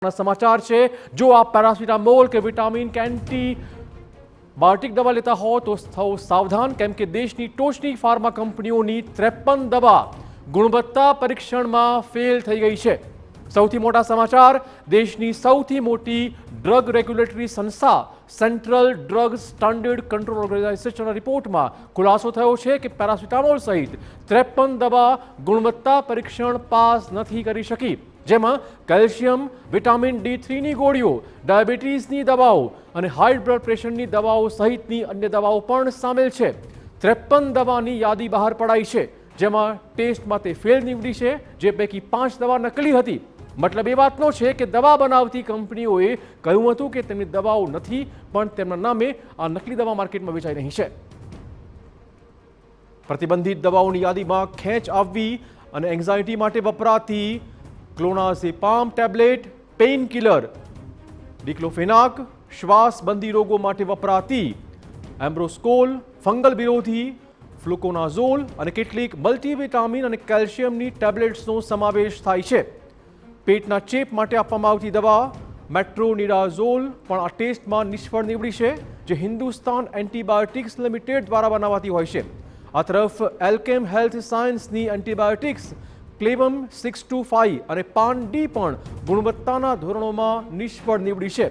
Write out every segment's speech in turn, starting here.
समाचार है। जो आप पैरासीटामोल के विटामिन के एंटीबायोटिक दवा लेता हो तो थो सावधान, केम के देशनी टोचनी फार्मा कंपनीओनी 53 दवा गुणवत्ता परीक्षण में फेल थई गई है। सौथी मोटा समाचार, देशनी सौथी मोटी ड्रग रेग्युलेटरी संस्था central drug standard control organization report में खुलासो थयो छे कि पैरासीटामोल सहित 53 दवा गुणवत्ता परीक्षण पास नहीं करी शकी, जेमां कैल्शियम, विटामिन D3 ની ગોળીઓ, ડાયાબિટીસની દવાઓ અને હાઈ બ્લડ પ્રેશરની દવાઓ સહિતની અન્ય દવાઓ પણ સામેલ છે। 53 દવાની યાદી બહાર પડાઈ છે, જેમાં ટેસ્ટમાં તે ફેલ નીવડી છે, જે પૈકી 5 દવા નકલી હતી। મતલબ એ વાતનો છે કે દવા બનાવતી કંપનીઓએ કહ્યું હતું કે તેમની દવાઓ નથી, પણ તેમના નામે આ નકલી દવા માર્કેટમાં વેચાઈ રહી છે। પ્રતિબંધિત દવાઓની યાદીમાં ખેંચ આવવી અને એન્ઝાઇટી માટે વપરાતી ક્લોનાઝેપામ ટેબ્લેટ, પેઇન કિલર, ડિક્લોફેનાક, શ્વાસબંધી રોગો માટે વપરાતી એમ્બ્રોસ્કોલ, ફંગલ વિરોધી ફ્લુકોનાઝોલ અને કેટલીક મલ્ટીવિટામિન અને કેલ્શિયમની ટેબ્લેટ્સનો સમાવેશ થાય છે। પેટના ચેપ માટે આપવામાં આવતી દવા મેટ્રોનિડાઝોલ પણ આ ટેસ્ટમાં નિષ્ફળ નીવડી છે, જે હિન્દુસ્તાન એન્ટીબાયોટિક્સ લિમિટેડ દ્વારા બનાવાતી હોય છે। આ તરફ એલ્કેમ હેલ્થ સાયન્સની એન્ટીબાયોટિક્સ ક્લેવમ 625 અને પાન ડી પણ ગુણવત્તાના ધોરણોમાં નિષ્ફળ નીવડી છે।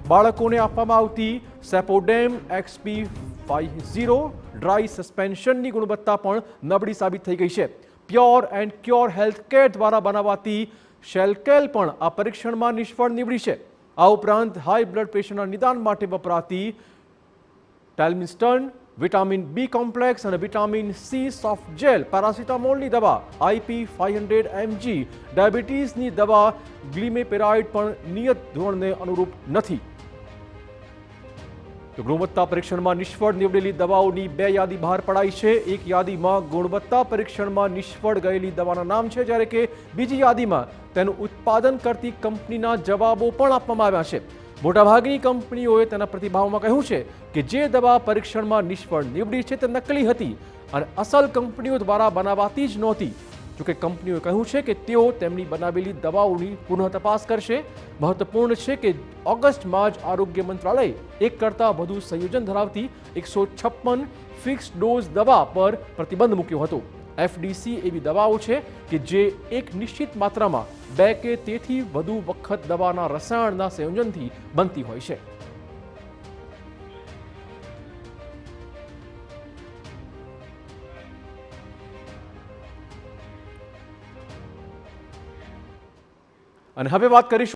બાળકોને આપવામાં આવતી સેપોડેમ XP50 ડ્રાય સસ્પેન્શનની ગુણવત્તા પણ નબળી સાબિત થઈ ગઈ છે। Pure and cure health care દ્વારા બનાવાતી શેલકેલ પણ આ પરીક્ષણમાં નિષ્ફળ નીવડી છે। આ ઉપરાંત હાઈ બ્લડ પ્રેશરના નિદાન માટે વપરાતી ટેલ્મિસ્ટન, વિટામિન B કોમ્પ્લેક્સ અને વિટામિન C સોફ્ટ જેલ, પેરાસીટામોલની દવા IP500 mg, ડાયાબિટીસની દવા ગ્લિમેપેરાઇડ પણ નિયત ધોરણને અનુરૂપ નથી। તો ગુણવત્તા પરીક્ષણમાં નિષ્ફળ નીવડેલી દવાઓની 2 યાદી બહાર પડાઈ છે। એક યાદીમાં ગુણવત્તા પરીક્ષણમાં નિષ્ફળ ગયેલી દવાના નામ છે, જ્યારે કે બીજી યાદીમાં તેનું ઉત્પાદન કરતી કંપનીના જવાબો પણ આપવામાં આવ્યા છે। મોટાભાગની કંપનીઓએ તેના પ્રતિભાવમાં કહ્યું છે કે જે દવા પરીક્ષણમાં નિષ્ફળ નીવડી છે તે નકલી હતી અને અસલ કંપનીઓ દ્વારા બનાવાતી જ નહોતી। જોકે કંપનીઓએ કહ્યું છે કે તેઓ તેમની બનાવેલી દવાઓની પુનઃ તપાસ કરશે। મહત્વપૂર્ણ છે કે ઓગસ્ટમાં જ આરોગ્ય મંત્રાલયે એક કરતાં વધુ સંયોજન ધરાવતી 156 ફિક્સ્ડ ડોઝ દવા પર પ્રતિબંધ મૂક્યો હતો। FDC એવી દવાઓ છે કે જે એક નિશ્ચિત માત્રામાં 2 કે તેથી વધુ વખત દવાના રસાયણના સંયોજનથી બનતી હોય છે। અને હવે વાત કરીશું